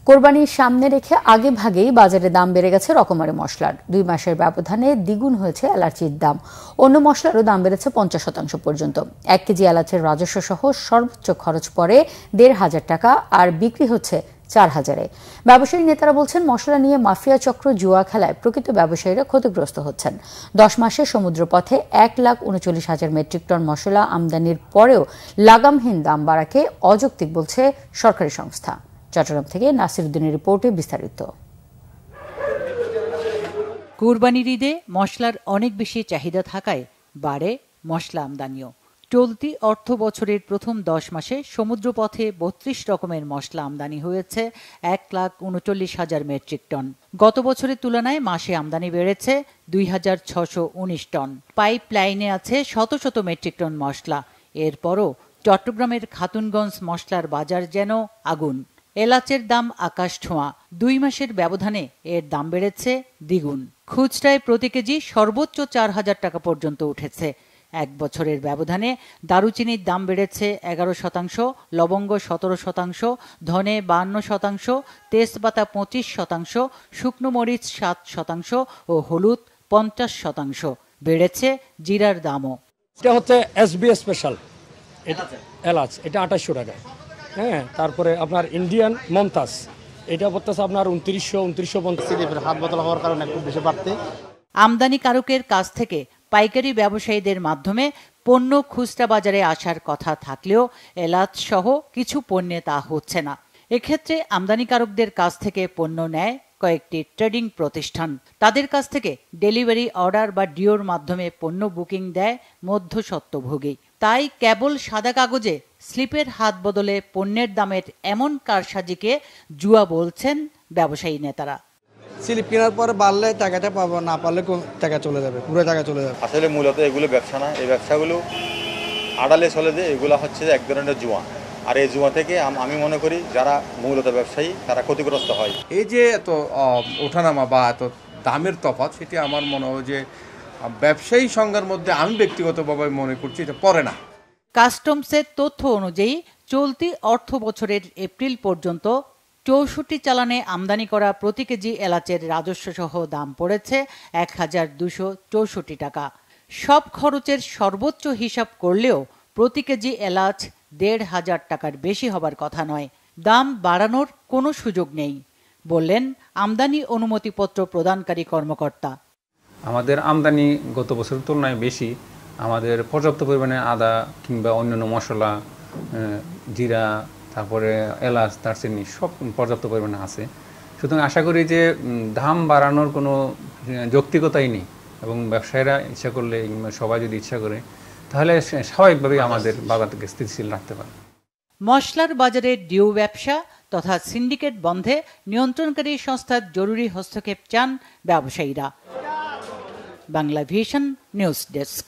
কোরবানির সামনে রেখে আগে ভাগেই বাজারে দাম বেড়ে গেছে রকমারি মশলার। ২ মাসের ব্যবধানে দ্বিগুণ হয়েছে এলাচির দাম। অন্য মশলারও দাম বেড়েছে ৫০% পর্যন্ত। ১ কেজি এলাচের রাজস্ব সহ সর্বোচ্চ খরচ পড়ে ১৫০০ টাকা, আর বিক্রি হচ্ছে ৪,০০০-এ। ব্যবসায়ী নেতারা বলছেন, মশলা নিয়ে মাফিয়া চক্র জুয়া খেলায় প্রকৃত ব্যবসায়ীরা ক্ষতিগ্রস্ত হচ্ছেন। ১০ মাসে সমুদ্রপথে ১,৩৯,০০০ মেট্রিক টন মশলা আমদানির পরেও লাগামহীন দাম বাড়াকে অযৌক্তিক বলছে সরকারি সংস্থা। চট্টগ্রাম থেকে নাসিরউদ্দিনের রিপোর্টে বিস্তারিত। কুরবানির ঈদে মশলার অনেক বেশি চাহিদা থাকায় বাড়ে মশলা আমদানিও। চলতি অর্থ বছরের প্রথম ১০ মাসে সমুদ্রপথে ৩২ রকমের মশলা আমদানি হয়েছে ১,৩৯,০০০ মেট্রিক টন। গত বছরের তুলনায় মাসে আমদানি বেড়েছে ২,৬১৯ টন। পাইপ লাইনে আছে শত শত মেট্রিক টন মশলা। এরপরও চট্টগ্রামের খাতুনগঞ্জ মশলার বাজার যেন আগুন। এলাচের দাম আকাশ ছোঁয়া। ২ মাসের ব্যবধানে এর দাম বেড়েছে দ্বিগুণ। খুচরায় প্রতি কেজি সর্বোচ্চ ৪,০০০ টাকা পর্যন্ত উঠেছে। ১ বছরের ব্যবধানে দারুচিনির দাম বেড়েছে ১১%, লবঙ্গ ১৭%, ধনে ৫২%, তেজপাতা ২৫%, শুকনো মরিচ ৭% ও হলুদ ৫০%। বেড়েছে জিরার দামও। এটা হচ্ছে এসবি স্পেশাল এলাচ, এটা ২৮০০ টাকা। হ্যাঁ, তারপরে আপনার ইন্ডিয়ান মমতাজ, এটা পড়তেছে আপনার ২৯০০-২৯৫০। হাত বদল হওয়ার কারণে একটু বেশি বাড়তে। আমদানিকারকের কাছ থেকে পাইকারি ব্যবসায়ীদের মাধ্যমে পণ্য খুচরা বাজারে আসার কথা থাকলেও এলাচ সহ কিছু পণ্যে তা হচ্ছে না। এক্ষেত্রে আমদানিকারকদের কাছ থেকে পণ্য নেয় কয়েকটি ট্রেডিং প্রতিষ্ঠান। তাদের কাছ থেকে ডেলিভারি অর্ডার বা ডিওর মাধ্যমে পণ্য বুকিং দেয় মধ্যস্বত্বভোগী। তাই কেবল সাদা কাগজে স্লিপের হাত বদলে পণ্যের দামের এমন কারসাজিকে জুয়া বলছেন ব্যবসায়ী নেতারা। স্লিপ কেনার পরে বাড়লে টাকাটা পাবো, না পারলে টাকা চলে যাবে, পুরো টাকা চলে যাবে। আসলে মূলত এগুলো ব্যবসা না, এই ব্যবসাগুলো আড়ালে চলে যায়। এগুলো হচ্ছে এক ধরনের জুয়া। আর এই জুয়া থেকে আমি মনে করি যারা মূলত ব্যবসায়ী তারা ক্ষতিগ্রস্ত হয়। এই যে এত ওঠানামা বা এত দামের তফাৎ, সেটি আমার মনে হয় যে ব্যবসায়ী সংজ্ঞার মধ্যে আমি ব্যক্তিগতভাবে মনে করছি এটা পড়ে না। কাস্টমসের তথ্য অনুযায়ী চলতি অর্থ বছরের এপ্রিল পর্যন্ত ৬৪ চালানে আমদানি করা প্রতি কেজি এলাচের রাজস্ব সহ দাম পড়েছে ১,২৬৪ টাকা। সব খরচের সর্বোচ্চ হিসাব করলেও প্রতি কেজি এলাচ ১,৫০০ টাকার বেশি হবার কথা নয়। দাম বাড়ানোর কোনো সুযোগ নেই বললেন আমদানি অনুমতিপত্র প্রদানকারী কর্মকর্তা। আমাদের আমদানি গত বছরের তুলনায় বেশি। আমাদের পর্যাপ্ত পরিমাণে আদা কিংবা অন্যান্য মশলা, জিরা, তারপরে এলাচ, দারচিনি সব পর্যাপ্ত পরিমাণে আছে। সুতরাং আশা করি যে দাম বাড়ানোর কোনো যৌক্তিকতাই নেই, এবং ব্যবসায়ীরা ইচ্ছা করলে, সবাই যদি ইচ্ছা করে, তাহলে স্বাভাবিকভাবেই আমাদের বাজারকে স্থিতিশীল রাখতে পারে। মশলার বাজারে ডিউ ব্যবসা তথা সিন্ডিকেট বন্ধে নিয়ন্ত্রণকারী সংস্থার জরুরি হস্তক্ষেপ চান ব্যবসায়ীরা। Bangla vision news desk.